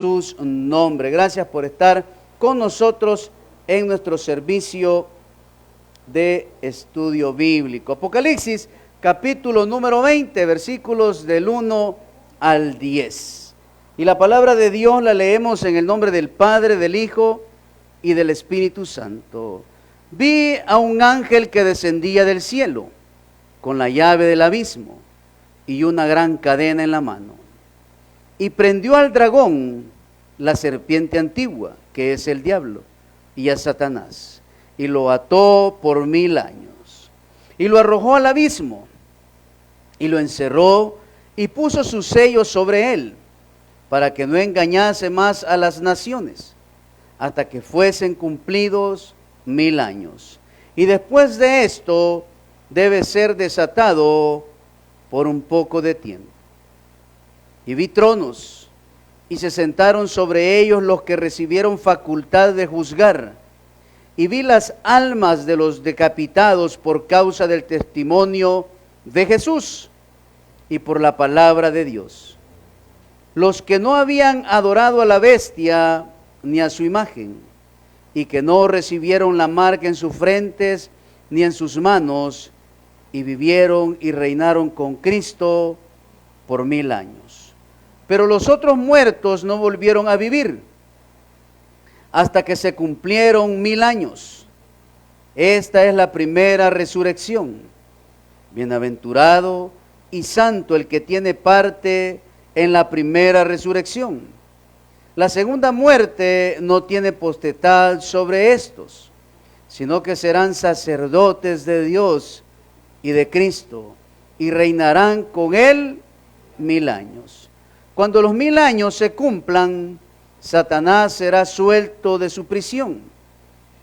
Jesús nombre. Gracias por estar con nosotros en nuestro servicio de estudio bíblico. Apocalipsis, capítulo número 20, versículos del 1 al 10. Y la palabra de Dios la leemos en el nombre del Padre, del Hijo y del Espíritu Santo. Vi a un ángel que descendía del cielo con la llave del abismo y una gran cadena en la mano. Y prendió al dragón, la serpiente antigua, que es el diablo, y a Satanás, y lo ató por 1000 años. Y lo arrojó al abismo, y lo encerró, y puso sus sellos sobre él, para que no engañase más a las naciones, hasta que fuesen cumplidos 1000 años. Y después de esto, debe ser desatado por un poco de tiempo. Y vi tronos, y se sentaron sobre ellos los que recibieron facultad de juzgar. Y vi las almas de los decapitados por causa del testimonio de Jesús y por la palabra de Dios. Los que no habían adorado a la bestia ni a su imagen, y que no recibieron la marca en sus frentes ni en sus manos, y vivieron y reinaron con Cristo por 1000 años. Pero los otros muertos no volvieron a vivir hasta que se cumplieron 1000 años. Esta es la primera resurrección. Bienaventurado y santo el que tiene parte en la primera resurrección. La segunda muerte no tiene potestad sobre estos, sino que serán sacerdotes de Dios y de Cristo, y reinarán con él 1000 años. Cuando los 1000 años se cumplan, Satanás será suelto de su prisión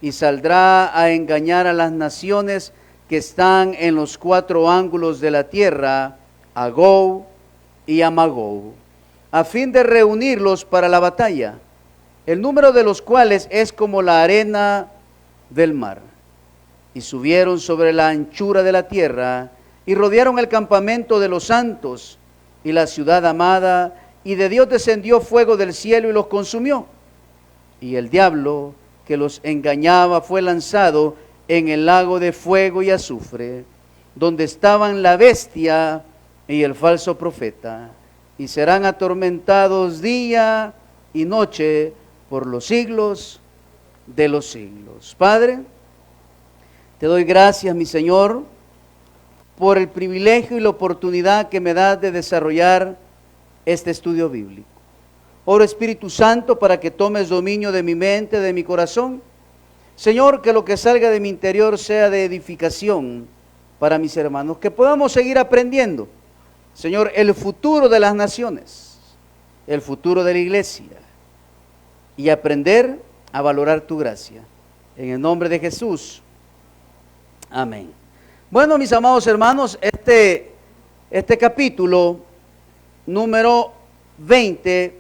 y saldrá a engañar a las naciones que están en los 4 ángulos de la tierra, a Gog y a Magog, a fin de reunirlos para la batalla, el número de los cuales es como la arena del mar. Y subieron sobre la anchura de la tierra y rodearon el campamento de los santos y la ciudad amada, y de Dios descendió fuego del cielo y los consumió. Y el diablo que los engañaba fue lanzado en el lago de fuego y azufre, donde estaban la bestia y el falso profeta, y serán atormentados día y noche por los siglos de los siglos. Padre, te doy gracias, mi Señor, por el privilegio y la oportunidad que me das de desarrollar este estudio bíblico. Oro, Espíritu Santo, para que tomes dominio de mi mente, de mi corazón. Señor, que lo que salga de mi interior sea de edificación para mis hermanos, que podamos seguir aprendiendo, Señor, el futuro de las naciones, el futuro de la iglesia, y aprender a valorar tu gracia. En el nombre de Jesús. Amén. Bueno, mis amados hermanos, este capítulo número 20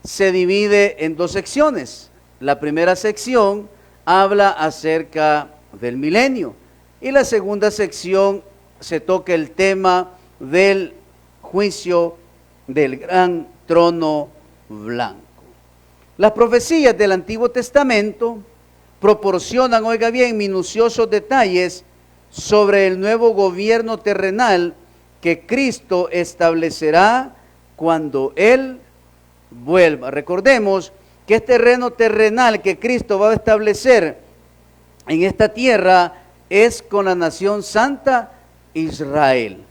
se divide en 2 secciones. La primera sección habla acerca del milenio y la segunda sección se toca el tema del juicio del gran trono blanco. Las profecías del Antiguo Testamento proporcionan, oiga bien, minuciosos detalles sobre el nuevo gobierno terrenal que Cristo establecerá cuando Él vuelva. Recordemos que este reino terrenal que Cristo va a establecer en esta tierra es con la nación santa Israel.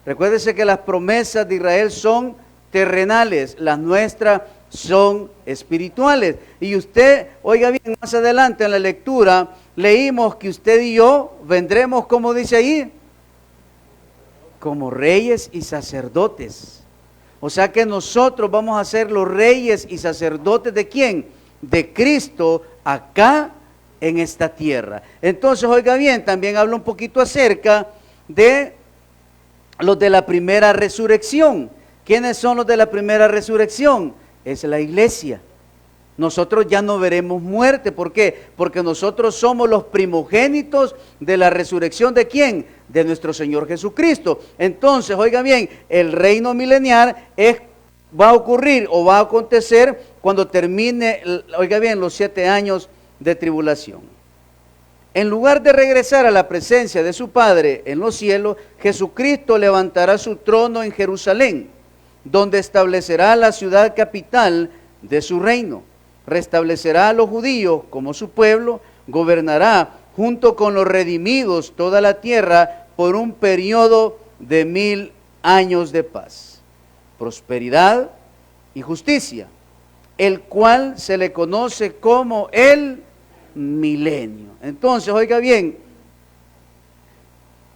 Recuérdese que las promesas de Israel son terrenales, las nuestras son espirituales. Y usted, oiga bien, más adelante en la lectura leímos que usted y yo vendremos, como dice ahí, como reyes y sacerdotes. O sea que nosotros vamos a ser los reyes y sacerdotes ¿de quién? De Cristo acá en esta tierra. Entonces, oiga bien, también habla un poquito acerca de los de la primera resurrección. ¿Quiénes son los de la primera resurrección? Es la iglesia. Nosotros ya no veremos muerte. ¿Por qué? Porque nosotros somos los primogénitos de la resurrección ¿de quién? De nuestro Señor Jesucristo. Entonces, oiga bien, el reino milenial va a ocurrir o va a acontecer cuando termine, oiga bien, los 7 años de tribulación. En lugar de regresar a la presencia de su Padre en los cielos, Jesucristo levantará su trono en Jerusalén, donde establecerá la ciudad capital de su reino. Restablecerá a los judíos como su pueblo, gobernará junto con los redimidos toda la tierra por un periodo de 1000 años de paz, prosperidad y justicia, el cual se le conoce como el milenio. Entonces, oiga bien,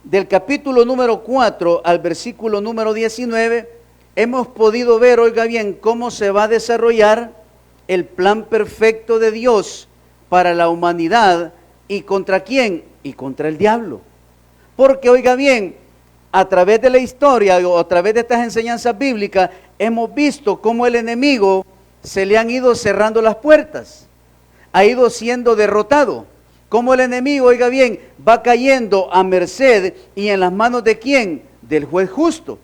del capítulo número 4 al versículo número 19, hemos podido ver, oiga bien, cómo se va a desarrollar el plan perfecto de Dios para la humanidad. ¿Y contra quién? Y contra el diablo. Porque, oiga bien, a través de la historia o a través de estas enseñanzas bíblicas, hemos visto cómo el enemigo se le han ido cerrando las puertas, ha ido siendo derrotado. Cómo el enemigo, oiga bien, va cayendo a merced y en las manos de quién? Del juez justo.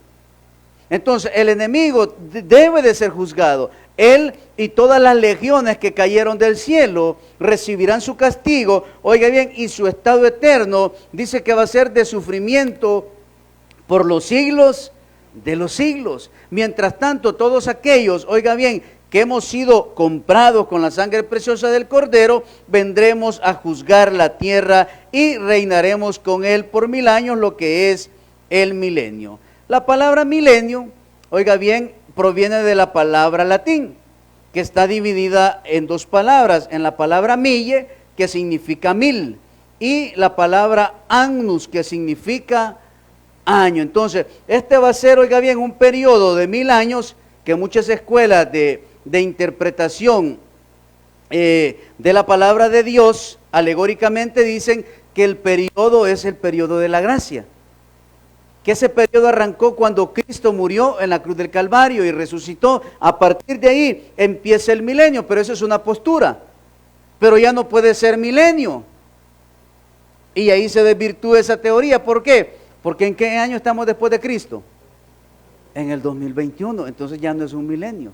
Entonces, el enemigo debe de ser juzgado. Él y todas las legiones que cayeron del cielo recibirán su castigo, oiga bien, y su estado eterno dice que va a ser de sufrimiento por los siglos de los siglos. Mientras tanto, todos aquellos, oiga bien, que hemos sido comprados con la sangre preciosa del Cordero, vendremos a juzgar la tierra y reinaremos con él por 1000 años, lo que es el milenio. La palabra milenio, oiga bien, proviene de la palabra latín, que está dividida en 2 palabras, en la palabra mille, que significa 1000, y la palabra annus, que significa año. Entonces, este va a ser, oiga bien, un periodo de 1000 años, que muchas escuelas de interpretación de la palabra de Dios, alegóricamente dicen que el periodo es el periodo de la gracia, que ese periodo arrancó cuando Cristo murió en la cruz del Calvario y resucitó. A partir de ahí empieza el milenio, pero eso es una postura, pero ya no puede ser milenio, y ahí se desvirtúa esa teoría. ¿Por qué? Porque ¿en qué año estamos después de Cristo? En el 2021, entonces ya no es un milenio.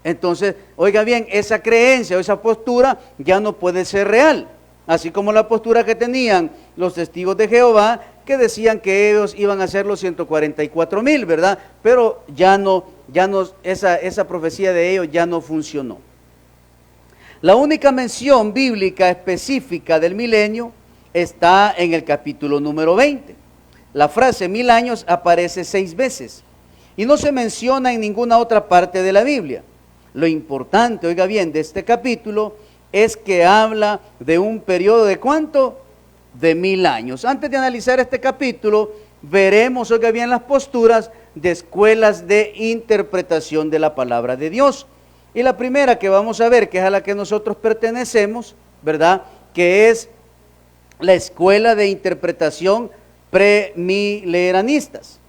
Entonces, oiga bien, esa creencia o esa postura ya no puede ser real, así como la postura que tenían los testigos de Jehová, que decían que ellos iban a ser los 144,000, ¿verdad? Pero esa profecía de ellos ya no funcionó. La única mención bíblica específica del milenio está en el capítulo número 20. La frase 1000 años aparece 6 veces y no se menciona en ninguna otra parte de la Biblia. Lo importante, oiga bien, de este capítulo es que habla de un periodo de ¿cuánto? De 1000 años. Antes de analizar este capítulo, veremos, oiga bien, las posturas de escuelas de interpretación de la palabra de Dios. Y la primera que vamos a ver, que es a la que nosotros pertenecemos, ¿verdad? Que es la escuela de interpretación premilenianistas.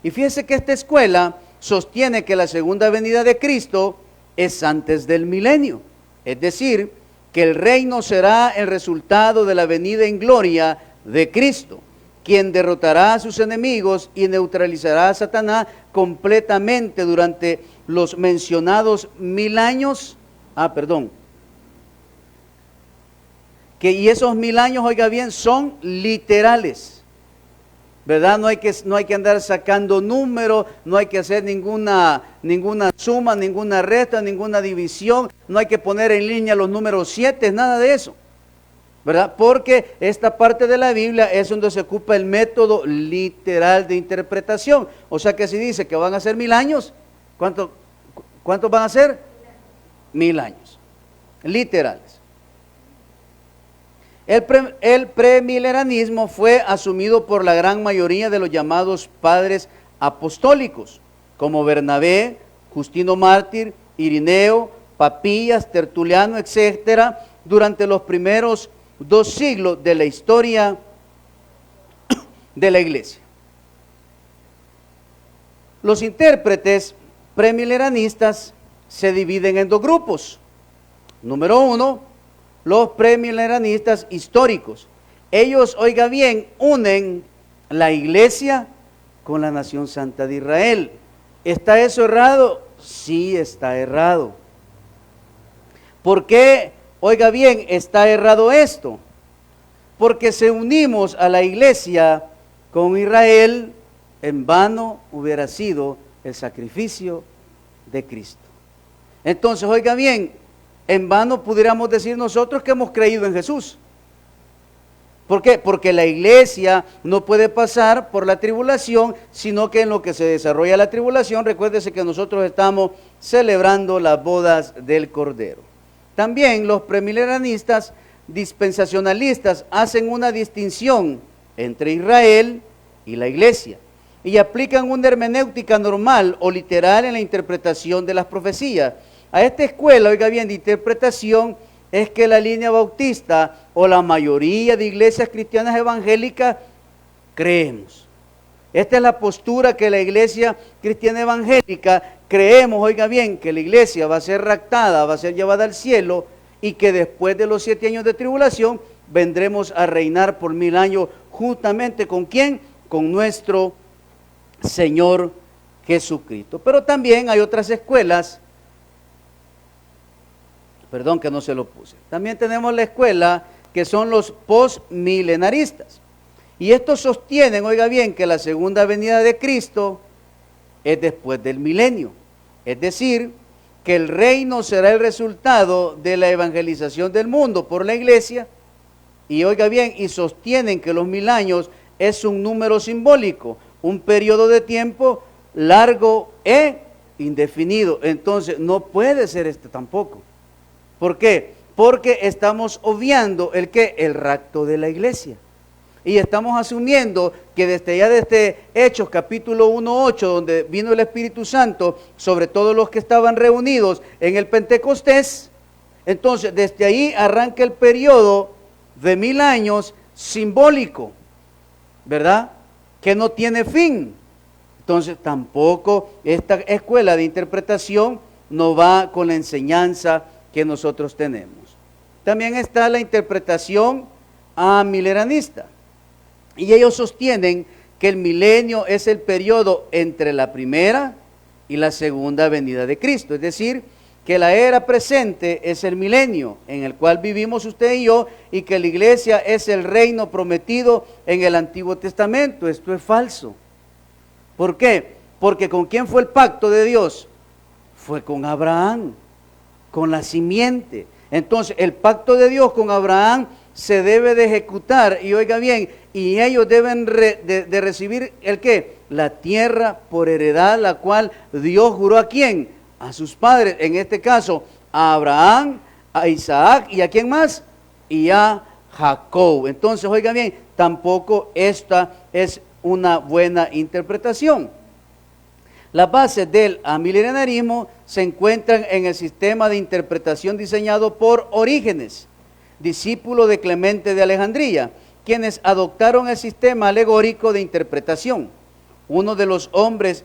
Y fíjese que esta escuela sostiene que la segunda venida de Cristo es antes del milenio, es decir, que el reino será el resultado de la venida en gloria de Cristo, quien derrotará a sus enemigos y neutralizará a Satanás completamente durante los mencionados 1000 años. Y esos 1000 años, oiga bien, son literales, ¿verdad? No hay que andar sacando números, no hay que hacer ninguna suma, ninguna resta, ninguna división, no hay que poner en línea los números 7, nada de eso, ¿verdad? Porque esta parte de la Biblia es donde se ocupa el método literal de interpretación. O sea que si dice que van a ser 1000 años, ¿cuántos van a ser? 1000 años, literales. El premilenianismo fue asumido por la gran mayoría de los llamados padres apostólicos, como Bernabé, Justino Mártir, Irineo, Papías, Tertuliano, etcétera, durante los primeros 2 siglos de la historia de la iglesia. Los intérpretes premilenianistas se dividen en 2 grupos. Número 1, los premilenianistas históricos. Ellos, oiga bien, unen la iglesia con la nación santa de Israel. ¿Está eso errado? Sí, está errado. ¿Por qué, oiga bien, está errado esto? Porque si unimos a la iglesia con Israel, en vano hubiera sido el sacrificio de Cristo. Entonces, oiga bien, en vano pudiéramos decir nosotros que hemos creído en Jesús. ¿Por qué? Porque la iglesia no puede pasar por la tribulación, sino que en lo que se desarrolla la tribulación, recuérdese que nosotros estamos celebrando las bodas del Cordero. También los premilenianistas dispensacionalistas hacen una distinción entre Israel y la iglesia y aplican una hermenéutica normal o literal en la interpretación de las profecías. A esta escuela, oiga bien, de interpretación es que la línea bautista o la mayoría de iglesias cristianas evangélicas creemos. Esta es la postura que la iglesia cristiana evangélica creemos, oiga bien, que la iglesia va a ser raptada, va a ser llevada al cielo y que después de los 7 años de tribulación vendremos a reinar por 1000 años juntamente ¿con quién? Con nuestro Señor Jesucristo. Pero también hay otras escuelas, perdón que no se lo puse, también tenemos la escuela que son los postmilenaristas. Y estos sostienen, oiga bien, que la segunda venida de Cristo es después del milenio. Es decir, que el reino será el resultado de la evangelización del mundo por la iglesia. Y oiga bien, y sostienen que los 1000 años es un número simbólico, un periodo de tiempo largo e indefinido. Entonces, no puede ser este tampoco. ¿Por qué? Porque estamos obviando el rapto de la iglesia. Y estamos asumiendo que desde Hechos capítulo 1:8, donde vino el Espíritu Santo sobre todos los que estaban reunidos en el Pentecostés, entonces desde ahí arranca el periodo de 1000 años simbólico, ¿verdad? Que no tiene fin. Entonces tampoco esta escuela de interpretación no va con la enseñanza que nosotros tenemos. También está la interpretación amilenarista. Y ellos sostienen que el milenio es el periodo entre la primera y la segunda venida de Cristo. Es decir, que la era presente es el milenio en el cual vivimos usted y yo, y que la iglesia es el reino prometido en el Antiguo Testamento. Esto es falso. ¿Por qué? Porque ¿con quién fue el pacto de Dios? Fue con Abraham, con la simiente. Entonces, el pacto de Dios con Abraham se debe de ejecutar, y oiga bien, y ellos deben de recibir ¿el qué? La tierra por heredad, la cual Dios juró ¿a quién? A sus padres, en este caso a Abraham, a Isaac, ¿y a quién más? Y a Jacob. Entonces, oiga bien, tampoco esta es una buena interpretación. Las bases del amilenarismo se encuentran en el sistema de interpretación diseñado por Orígenes, discípulo de Clemente de Alejandría, quienes adoptaron el sistema alegórico de interpretación. Uno de los hombres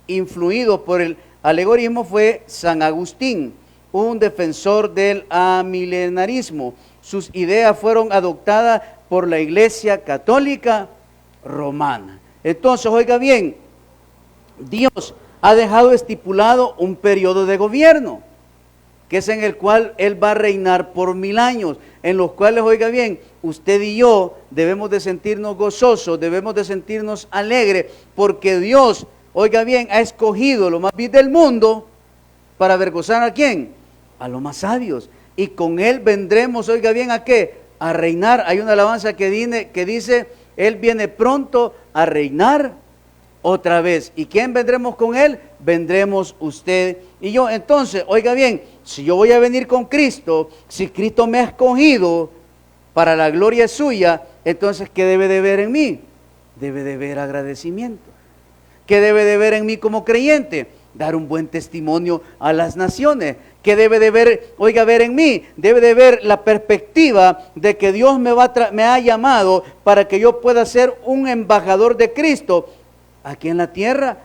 influidos por el alegorismo fue San Agustín, un defensor del amilenarismo. Sus ideas fueron adoptadas por la Iglesia Católica Romana. Entonces, oiga bien, Dios ha dejado estipulado un periodo de gobierno, que es en el cual Él va a reinar por 1000 años, en los cuales, oiga bien, usted y yo debemos de sentirnos gozosos, debemos de sentirnos alegres, porque Dios, oiga bien, ha escogido lo más vil del mundo para avergonzar ¿a quién? A los más sabios. Y con Él vendremos, oiga bien, ¿a qué? A reinar. Hay una alabanza que dice, Él viene pronto a reinar otra vez. ¿Y quién vendremos con Él? Vendremos usted y yo. Entonces, oiga bien, si yo voy a venir con Cristo, si Cristo me ha escogido para la gloria suya, entonces, ¿qué debe de ver en mí? Debe de ver agradecimiento. ¿Qué debe de ver en mí como creyente? Dar un buen testimonio a las naciones. ¿Qué debe de ver, oiga, ver en mí? Debe de ver la perspectiva de que Dios me ha llamado para que yo pueda ser un embajador de Cristo aquí en la tierra,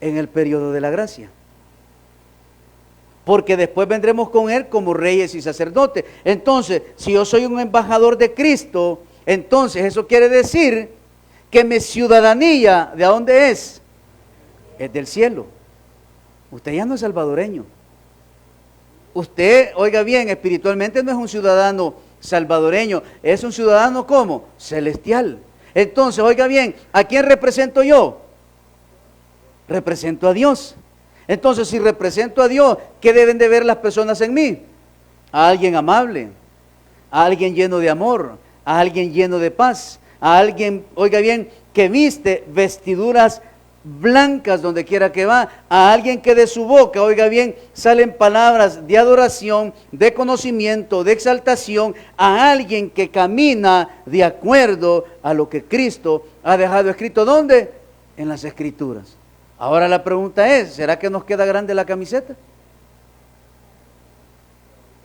en el periodo de la gracia. Porque después vendremos con Él como reyes y sacerdotes. Entonces, si yo soy un embajador de Cristo, entonces eso quiere decir que mi ciudadanía, ¿de dónde es? Es del cielo. Usted ya no es salvadoreño. Usted, oiga bien, espiritualmente no es un ciudadano salvadoreño, es un ciudadano ¿cómo? Celestial. Entonces, oiga bien, ¿a quién represento yo? Represento a Dios. Entonces, si represento a Dios, ¿qué deben de ver las personas en mí? A alguien amable, a alguien lleno de amor, a alguien lleno de paz, a alguien, oiga bien, que viste vestiduras blancas donde quiera que va, a alguien que de su boca, oiga bien, salen palabras de adoración, de conocimiento, de exaltación, a alguien que camina de acuerdo a lo que Cristo ha dejado escrito. ¿Dónde? En las Escrituras. Ahora la pregunta es, ¿será que nos queda grande la camiseta?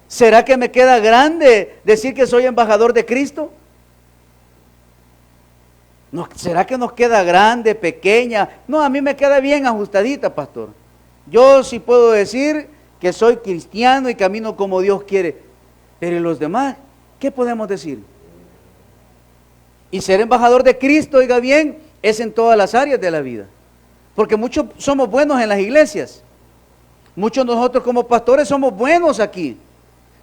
¿Será que me queda grande decir que soy embajador de Cristo? ¿Será que nos queda grande, pequeña? No, a mí me queda bien ajustadita, pastor. Yo sí puedo decir que soy cristiano y camino como Dios quiere. Pero ¿y los demás? ¿Qué podemos decir? Y ser embajador de Cristo, oiga bien, es en todas las áreas de la vida. Porque muchos somos buenos en las iglesias. Muchos nosotros como pastores somos buenos aquí.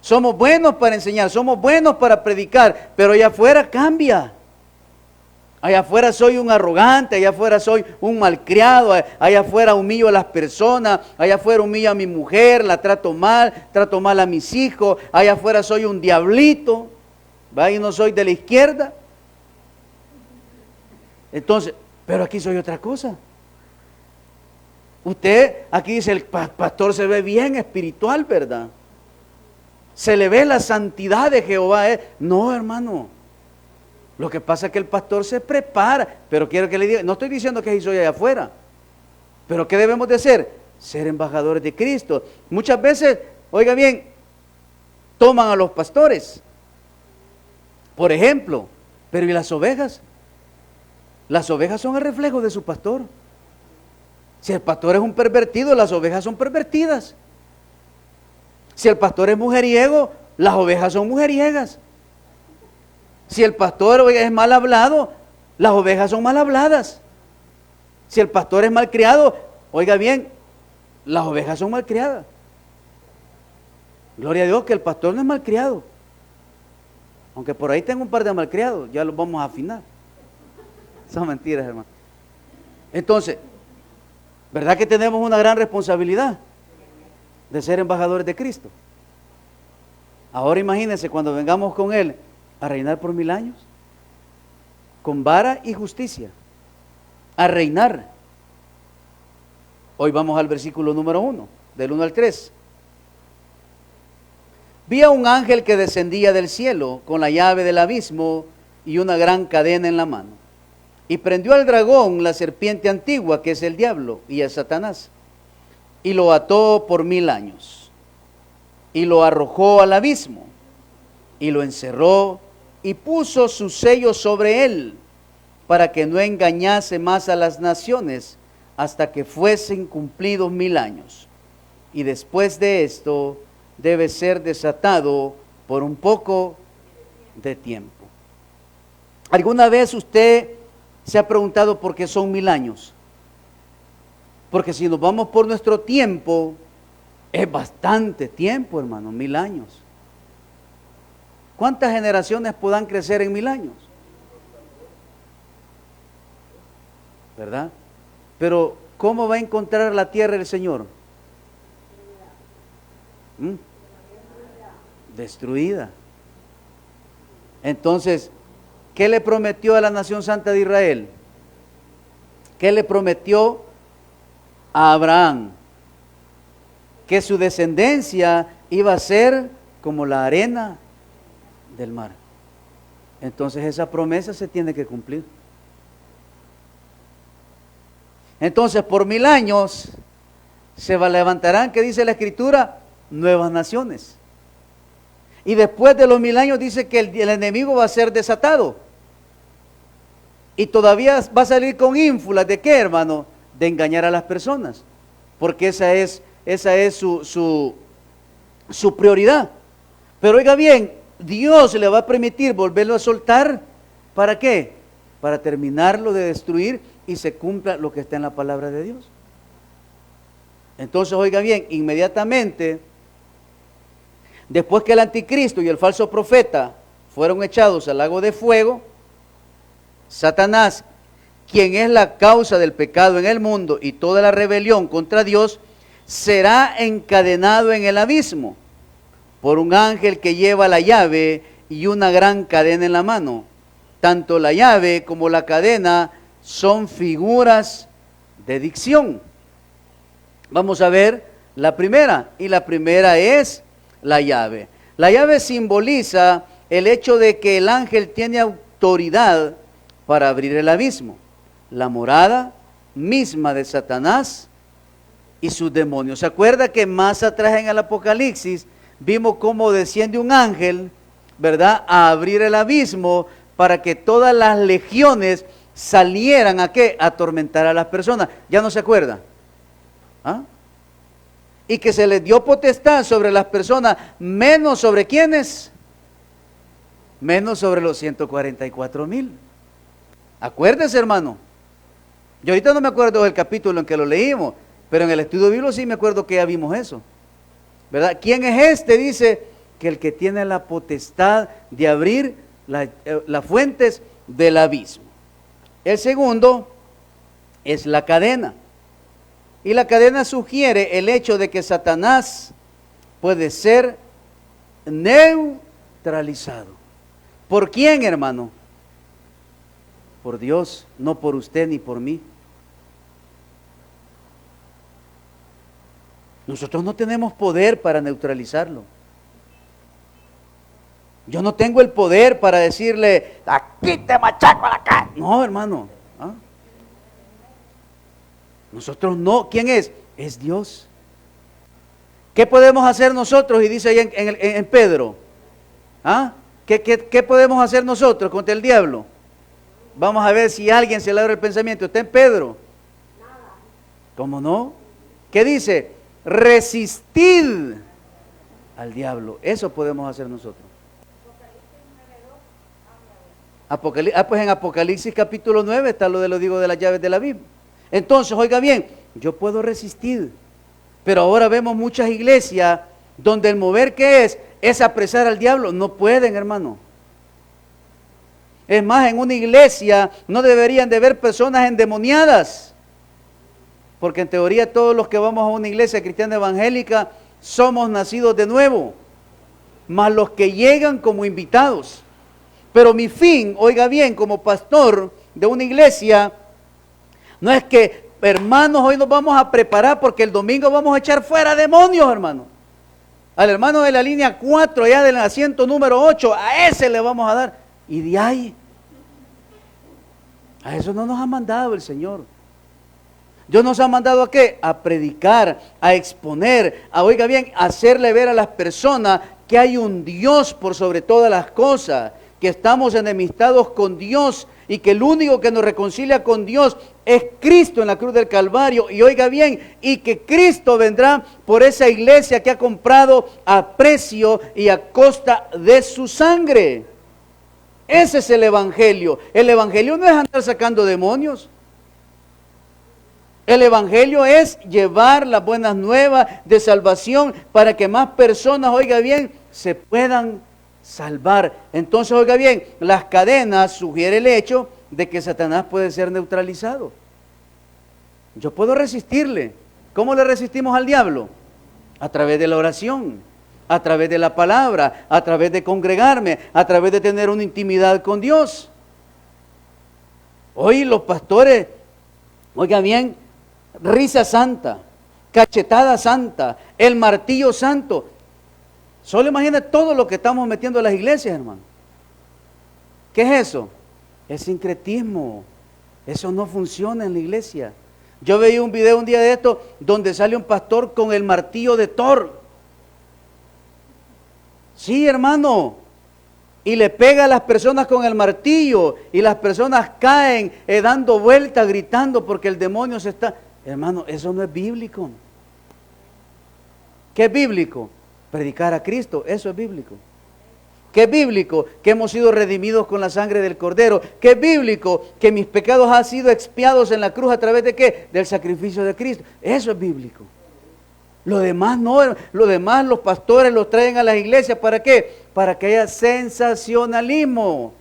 Somos buenos para enseñar, somos buenos para predicar, pero allá afuera cambia. Allá afuera soy un arrogante, allá afuera soy un malcriado, allá afuera humillo a las personas, allá afuera humillo a mi mujer, la trato mal a mis hijos, allá afuera soy un diablito, ¿va? Y no soy de la izquierda. Entonces, pero aquí soy otra cosa. Usted, aquí dice, el pastor se ve bien espiritual, ¿verdad? Se le ve la santidad de Jehová. No, hermano. Lo que pasa es que el pastor se prepara, pero quiero que le diga, no estoy diciendo que así soy allá afuera, pero ¿qué debemos de hacer? Ser embajadores de Cristo. Muchas veces, oiga bien, toman a los pastores, por ejemplo, pero ¿y las ovejas? Las ovejas son el reflejo de su pastor. Si el pastor es un pervertido, las ovejas son pervertidas. Si el pastor es mujeriego, las ovejas son mujeriegas. Si el pastor es mal hablado, las ovejas son mal habladas. Si el pastor es mal criado, oiga bien, las ovejas son mal criadas. Gloria a Dios que el pastor no es mal criado. Aunque por ahí tengo un par de malcriados, ya los vamos a afinar. Son mentiras, hermano. Entonces, ¿verdad que tenemos una gran responsabilidad de ser embajadores de Cristo? Ahora imagínense cuando vengamos con Él a reinar por 1000 años, con vara y justicia, a reinar. Hoy vamos al versículo número 1, del 1 al 3. Vi a un ángel que descendía del cielo con la llave del abismo y una gran cadena en la mano. Y prendió al dragón, la serpiente antigua, que es el diablo y es Satanás, y lo ató por 1000 años. Y lo arrojó al abismo, y lo encerró, y puso su sello sobre él, para que no engañase más a las naciones, hasta que fuesen cumplidos 1000 años. Y después de esto, debe ser desatado por un poco de tiempo. ¿Alguna vez usted se ha preguntado por qué son 1000 años? Porque si nos vamos por nuestro tiempo, es bastante tiempo, hermano, 1000 años. ¿Cuántas generaciones puedan crecer en 1000 años? ¿Verdad? Pero, ¿cómo va a encontrar la tierra el Señor? Destruida. Entonces, ¿qué le prometió a la nación santa de Israel? ¿Qué le prometió a Abraham? Que su descendencia iba a ser como la arena del mar. Entonces esa promesa se tiene que cumplir. Entonces por 1000 años se levantarán, ¿qué dice la Escritura? Nuevas naciones. Y después de los 1000 años dice que el enemigo va a ser desatado. Y todavía va a salir con ínfulas, ¿de qué, hermano? De engañar a las personas. Porque esa es su prioridad. Pero oiga bien, Dios le va a permitir volverlo a soltar. ¿Para qué? Para terminarlo de destruir y se cumpla lo que está en la palabra de Dios. Entonces, oiga bien, inmediatamente Después que el anticristo y el falso profeta fueron echados al lago de fuego, Satanás, quien es la causa del pecado en el mundo y toda la rebelión contra Dios, será encadenado en el abismo por un ángel que lleva la llave y una gran cadena en la mano. Tanto la llave como la cadena son figuras de dicción. Vamos a ver la primera, y la primera es la llave. La llave simboliza el hecho de que el ángel tiene autoridad para abrir el abismo, la morada misma de Satanás y sus demonios. ¿Se acuerda que más atrás en el Apocalipsis vimos cómo desciende un ángel, ¿verdad?, a abrir el abismo para que todas las legiones salieran a qué? A atormentar a las personas. ¿Ya no se acuerda? ¿Ah? Y que se les dio potestad sobre las personas, menos sobre ¿quiénes? Menos sobre los 144,000. Acuérdese, hermano. Yo ahorita no me acuerdo del capítulo en que lo leímos, pero en el estudio bíblico sí me acuerdo que ya vimos eso, ¿verdad? ¿Quién es este? Dice que el que tiene la potestad de abrir las fuentes del abismo. El segundo es la cadena. Y la cadena sugiere el hecho de que Satanás puede ser neutralizado. ¿Por quién, hermano? Por Dios, no por usted ni por mí. Nosotros no tenemos poder para neutralizarlo. Yo no tengo el poder para decirle, aquí te machaco a la cara. No, hermano. ¿Ah? Nosotros no. ¿Quién es? Es Dios. ¿Qué podemos hacer nosotros? Y dice ahí en Pedro. ¿Ah? ¿Qué podemos hacer nosotros contra el diablo? Vamos a ver si alguien se le abre el pensamiento. ¿Está en Pedro? ¿Cómo no? ¿Qué dice? Resistid al diablo. Eso podemos hacer nosotros. Pues en Apocalipsis capítulo 9 está lo de las llaves de la Biblia. Entonces, oiga bien, yo puedo resistir, pero ahora vemos muchas iglesias donde el mover que es apresar al diablo. No pueden, hermano. Es más, en una iglesia no deberían de haber personas endemoniadas, porque en teoría todos los que vamos a una iglesia cristiana evangélica somos nacidos de nuevo, más los que llegan como invitados. Pero mi fin, oiga bien, como pastor de una iglesia, no es que, hermanos, hoy nos vamos a preparar porque el domingo vamos a echar fuera demonios, hermano. Al hermano de la línea 4, allá del asiento número 8, a ese le vamos a dar. Y de ahí, a eso no nos ha mandado el Señor. Dios nos ha mandado ¿a qué? A predicar, a exponer, a, oiga bien, a hacerle ver a las personas que hay un Dios por sobre todas las cosas, que estamos enemistados con Dios y que el único que nos reconcilia con Dios es Cristo en la cruz del Calvario. Y oiga bien, y que Cristo vendrá por esa iglesia que ha comprado a precio y a costa de su sangre. Ese es el Evangelio. El Evangelio no es andar sacando demonios. El Evangelio es llevar las buenas nuevas de salvación para que más personas, oiga bien, se puedan salvar. Entonces, oiga bien, las cadenas sugiere el hecho de que Satanás puede ser neutralizado. Yo puedo resistirle. ¿Cómo le resistimos al diablo? A través de la oración, a través de la palabra, a través de congregarme, a través de tener una intimidad con Dios. Hoy los pastores, oiga bien, risa santa, cachetada santa, el martillo santo. Solo imagina todo lo que estamos metiendo en las iglesias, hermano. ¿Qué es eso? Es sincretismo. Eso no funciona en la iglesia. Yo veía un video un día de esto donde sale un pastor con el martillo de Thor. Sí, hermano. Y le pega a las personas con el martillo y las personas caen dando vueltas, gritando porque el demonio se está... Hermano, eso no es bíblico. ¿Qué es bíblico? Predicar a Cristo, eso es bíblico. ¿Qué es bíblico? Que hemos sido redimidos con la sangre del Cordero. ¿Qué es bíblico? Que mis pecados han sido expiados en la cruz a través de ¿qué? Del sacrificio de Cristo. Eso es bíblico. Lo demás no, lo demás los pastores los traen a las iglesias. ¿Para qué? Para que haya sensacionalismo.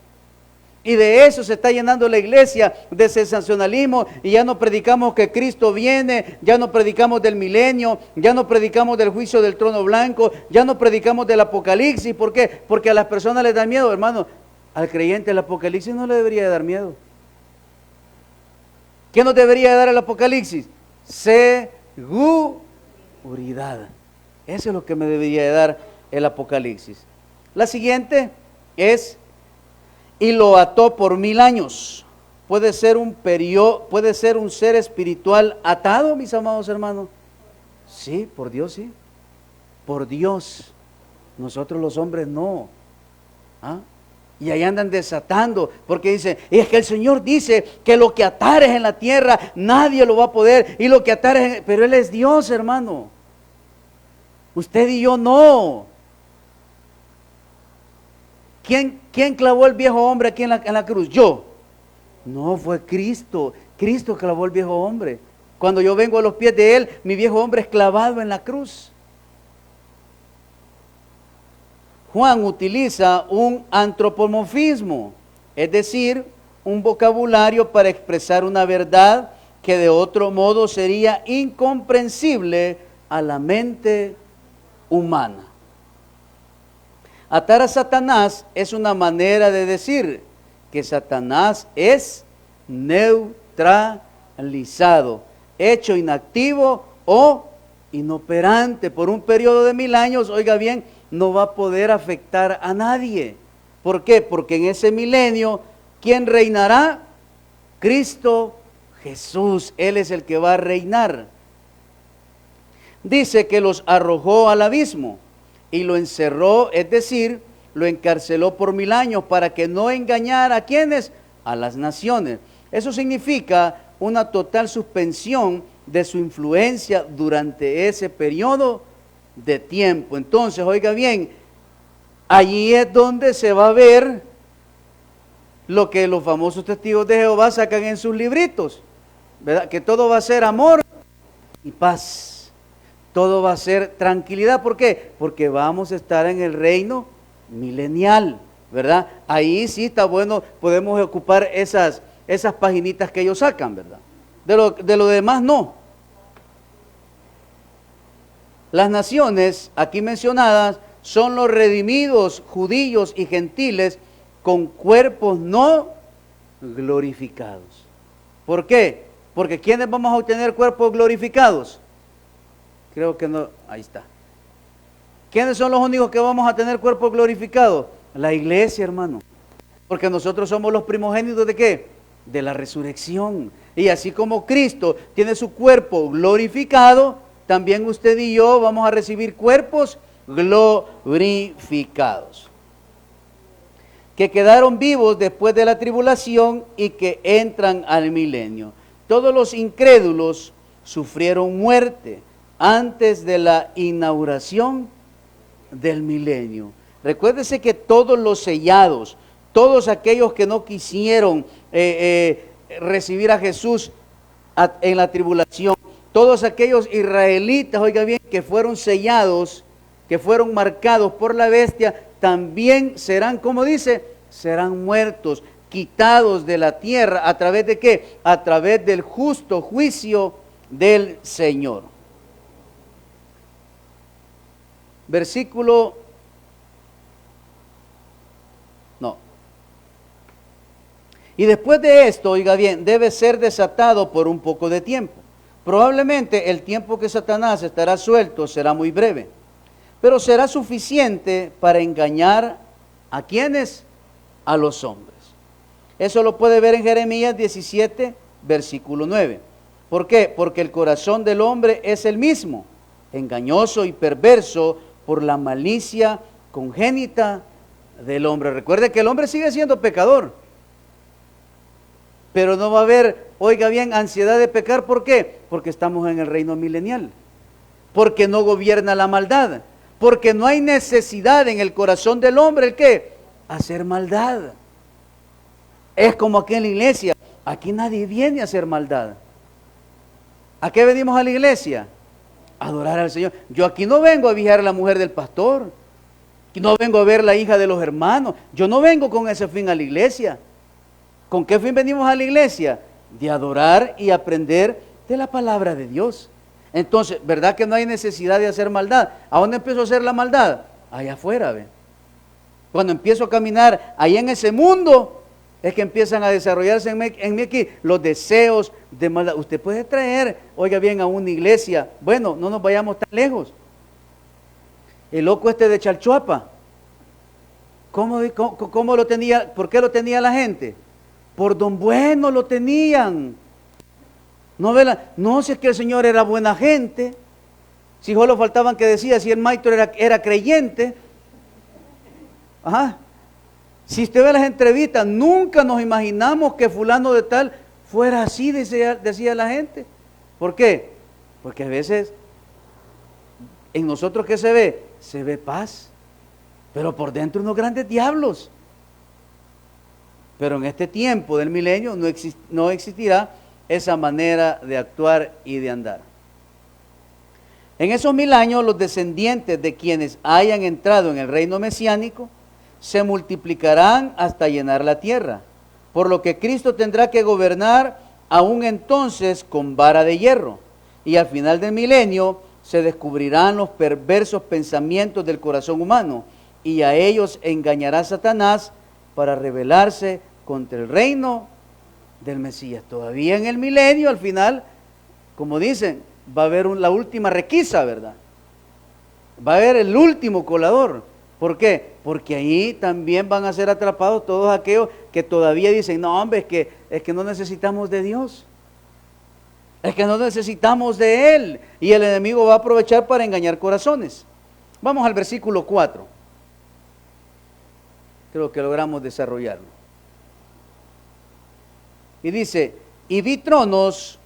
Y de eso se está llenando la iglesia, de sensacionalismo, y ya no predicamos que Cristo viene, ya no predicamos del milenio, ya no predicamos del juicio del trono blanco, ya no predicamos del Apocalipsis. ¿Por qué? Porque a las personas les da miedo, hermano. Al creyente el Apocalipsis no le debería dar miedo. ¿Qué nos debería dar el Apocalipsis? Seguridad. Eso es lo que me debería dar el Apocalipsis. La siguiente es: y lo ató por 1000 años. Puede ser un ser espiritual atado, mis amados hermanos. Sí, por Dios, sí. Por Dios. Nosotros los hombres no. ¿Ah? Y ahí andan desatando, porque dicen, es que el Señor dice que lo que atares en la tierra, nadie lo va a poder, y lo que atares pero Él es Dios, hermano. Usted y yo no. ¿Quién clavó el viejo hombre aquí en la cruz? Yo. No, fue Cristo. Cristo clavó el viejo hombre. Cuando yo vengo a los pies de Él, mi viejo hombre es clavado en la cruz. Juan utiliza un antropomorfismo, es decir, un vocabulario para expresar una verdad que de otro modo sería incomprensible a la mente humana. Atar a Satanás es una manera de decir que Satanás es neutralizado, hecho inactivo o inoperante por un periodo de 1000 años. Oiga bien, no va a poder afectar a nadie. ¿Por qué? Porque en ese milenio, ¿quién reinará? Cristo Jesús. Él es el que va a reinar. Dice que los arrojó al abismo y lo encerró, es decir, lo encarceló por 1000 años para que no engañara a quienes, a las naciones. Eso significa una total suspensión de su influencia durante ese periodo de tiempo. Entonces, oiga bien, allí es donde se va a ver lo que los famosos testigos de Jehová sacan en sus libritos, ¿verdad? Que todo va a ser amor y paz. Todo va a ser tranquilidad. ¿Por qué? Porque vamos a estar en el reino milenial, ¿verdad? Ahí sí está bueno, podemos ocupar esas paginitas que ellos sacan, ¿verdad? De lo demás no. Las naciones aquí mencionadas son los redimidos judíos y gentiles con cuerpos no glorificados. ¿Por qué? Porque ¿quiénes vamos a obtener cuerpos glorificados? Creo que no, ahí está. ¿Quiénes son los únicos que vamos a tener cuerpos glorificados? La iglesia, hermano. Porque nosotros somos los primogénitos ¿de qué? De la resurrección. Y así como Cristo tiene su cuerpo glorificado, también usted y yo vamos a recibir cuerpos glorificados. Que quedaron vivos después de la tribulación y que entran al milenio. Todos los incrédulos sufrieron muerte antes de la inauguración del milenio. Recuérdese que todos los sellados, todos aquellos que no quisieron recibir a Jesús en la tribulación, todos aquellos israelitas, oiga bien, que fueron sellados, que fueron marcados por la bestia, también serán, como dice, serán muertos, quitados de la tierra. ¿A través de qué? A través del justo juicio del Señor. Versículo, no. Y después de esto, oiga bien, debe ser desatado por un poco de tiempo. Probablemente el tiempo que Satanás estará suelto será muy breve, pero será suficiente para engañar a quienes, a los hombres. Eso lo puede ver en Jeremías 17, versículo 9. ¿Por qué? Porque el corazón del hombre es el mismo, engañoso y perverso por la malicia congénita del hombre. Recuerde que el hombre sigue siendo pecador, pero no va a haber, oiga bien, ansiedad de pecar. ¿Por qué? Porque estamos en el reino milenial, porque no gobierna la maldad, porque no hay necesidad en el corazón del hombre, ¿el qué? Hacer maldad. Es como aquí en la iglesia, aquí nadie viene a hacer maldad. ¿A qué venimos a la iglesia? Adorar al Señor. Yo aquí no vengo a vigilar a la mujer del pastor. No vengo a ver la hija de los hermanos. Yo no vengo con ese fin a la iglesia. ¿Con qué fin venimos a la iglesia? De adorar y aprender de la palabra de Dios. Entonces, ¿verdad que no hay necesidad de hacer maldad? ¿A dónde empiezo a hacer la maldad? Allá afuera, ¿ve? Cuando empiezo a caminar ahí en ese mundo, es que empiezan a desarrollarse en mí aquí los deseos de maldad. Usted puede traer, oiga bien, a una iglesia. Bueno, no nos vayamos tan lejos. El loco este de Chalchuapa, ¿cómo lo tenía? ¿Por qué lo tenía la gente? Por don bueno lo tenían. No, si es que el Señor era buena gente, si solo faltaban que decía, si el maestro era creyente. Ajá. Si usted ve las entrevistas, nunca nos imaginamos que fulano de tal fuera así, decía la gente. ¿Por qué? Porque a veces en nosotros, ¿qué se ve? Se ve paz, pero por dentro unos grandes diablos. Pero en este tiempo del milenio no existirá esa manera de actuar y de andar. En esos 1000 años, los descendientes de quienes hayan entrado en el reino mesiánico se multiplicarán hasta llenar la tierra, por lo que Cristo tendrá que gobernar aún entonces con vara de hierro, y al final del milenio se descubrirán los perversos pensamientos del corazón humano, y a ellos engañará Satanás para rebelarse contra el reino del Mesías. Todavía en el milenio, al final, como dicen, va a haber la última requisa, ¿verdad? Va a haber el último colador. ¿Por qué? Porque ahí también van a ser atrapados todos aquellos que todavía dicen, no hombre, es que no necesitamos de Dios. Es que no necesitamos de Él. Y el enemigo va a aprovechar para engañar corazones. Vamos al versículo 4. Creo que logramos desarrollarlo. Y dice, y vi tronos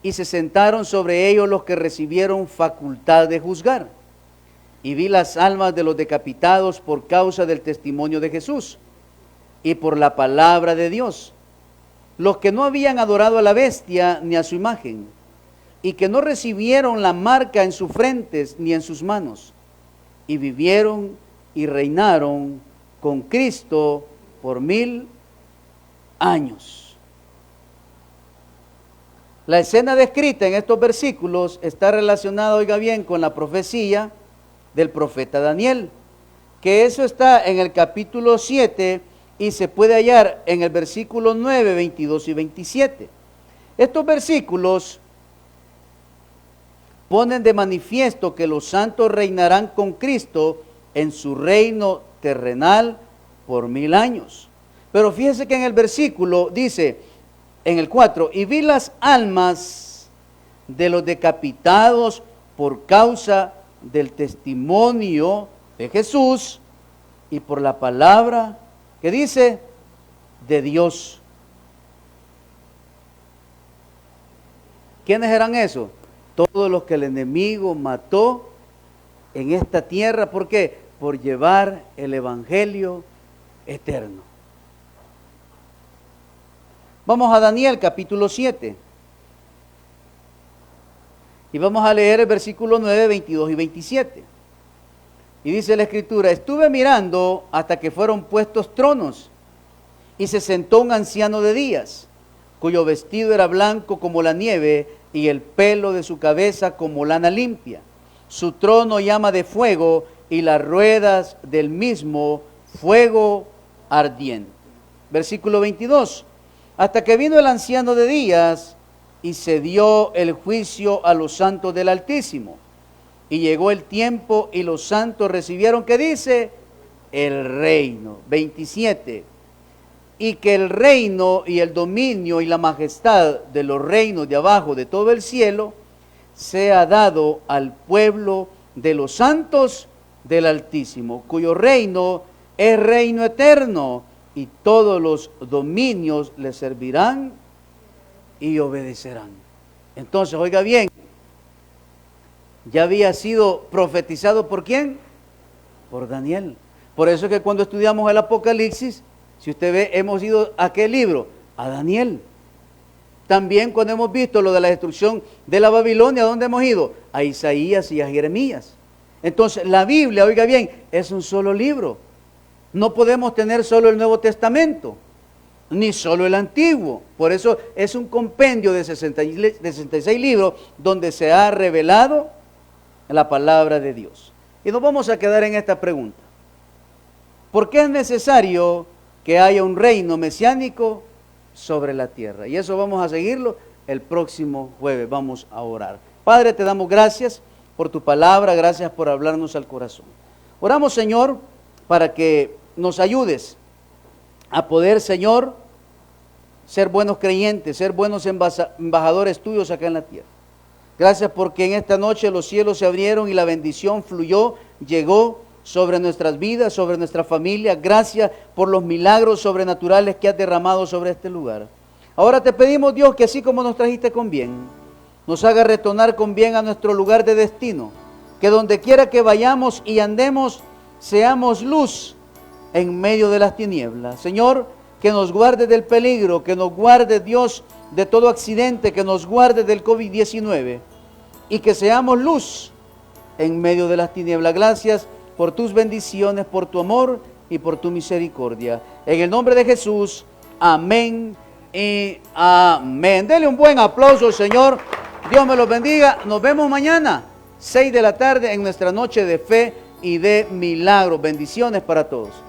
y se sentaron sobre ellos los que recibieron facultad de juzgar. Y vi las almas de los decapitados por causa del testimonio de Jesús y por la palabra de Dios, los que no habían adorado a la bestia ni a su imagen, y que no recibieron la marca en sus frentes ni en sus manos, y vivieron y reinaron con Cristo por 1000 años. La escena descrita en estos versículos está relacionada, oiga bien, con la profecía del profeta Daniel, que eso está en el capítulo 7 y se puede hallar en el versículo 9, 22 y 27. Estos versículos ponen de manifiesto que los santos reinarán con Cristo en su reino terrenal por 1000 años. Pero fíjese que en el versículo dice, en el 4, y vi las almas de los decapitados por causa del testimonio de Jesús y por la palabra que dice de Dios. ¿Quiénes eran esos? Todos los que el enemigo mató en esta tierra. ¿Por qué? Por llevar el evangelio eterno. Vamos a Daniel capítulo 7. Y vamos a leer el versículo 9, 22 y 27. Y dice la Escritura, estuve mirando hasta que fueron puestos tronos, y se sentó un anciano de días, cuyo vestido era blanco como la nieve, y el pelo de su cabeza como lana limpia. Su trono llama de fuego, y las ruedas del mismo fuego ardiente. Versículo 22. Hasta que vino el anciano de días, y se dio el juicio a los santos del Altísimo. Y llegó el tiempo y los santos recibieron, ¿qué dice? El reino. 27. Y que el reino y el dominio y la majestad de los reinos de abajo de todo el cielo sea dado al pueblo de los santos del Altísimo, cuyo reino es reino eterno, y todos los dominios le servirán y obedecerán. Entonces, oiga bien, ya había sido profetizado ¿por quién? Por Daniel. Por eso es que cuando estudiamos el Apocalipsis, si usted ve, hemos ido ¿a qué libro? A Daniel. También cuando hemos visto lo de la destrucción de la Babilonia, ¿a dónde hemos ido? a Isaías y a Jeremías. Entonces, la Biblia, oiga bien, es un solo libro. No podemos tener solo el Nuevo Testamento, ni solo el Antiguo. Por eso es un compendio de 66 libros donde se ha revelado la palabra de Dios. Y nos vamos a quedar en esta pregunta. ¿Por qué es necesario que haya un reino mesiánico sobre la tierra? Y eso vamos a seguirlo el próximo jueves. Vamos a orar. Padre, te damos gracias por tu palabra, gracias por hablarnos al corazón. Oramos, Señor, para que nos ayudes a poder, Señor, ser buenos creyentes, ser buenos embajadores tuyos acá en la tierra. Gracias porque en esta noche los cielos se abrieron y la bendición fluyó, llegó sobre nuestras vidas, sobre nuestra familia. Gracias por los milagros sobrenaturales que has derramado sobre este lugar. Ahora te pedimos, Dios, que así como nos trajiste con bien, nos haga retornar con bien a nuestro lugar de destino. Que donde quiera que vayamos y andemos, seamos luz en medio de las tinieblas. Señor, que nos guarde del peligro, que nos guarde, Dios, de todo accidente, que nos guarde del COVID-19 y que seamos luz en medio de las tinieblas. Gracias por tus bendiciones, por tu amor y por tu misericordia. En el nombre de Jesús, amén y amén. Dele un buen aplauso, Señor. Dios me los bendiga. Nos vemos mañana, 6 de la tarde, en nuestra noche de fe y de milagros. Bendiciones para todos.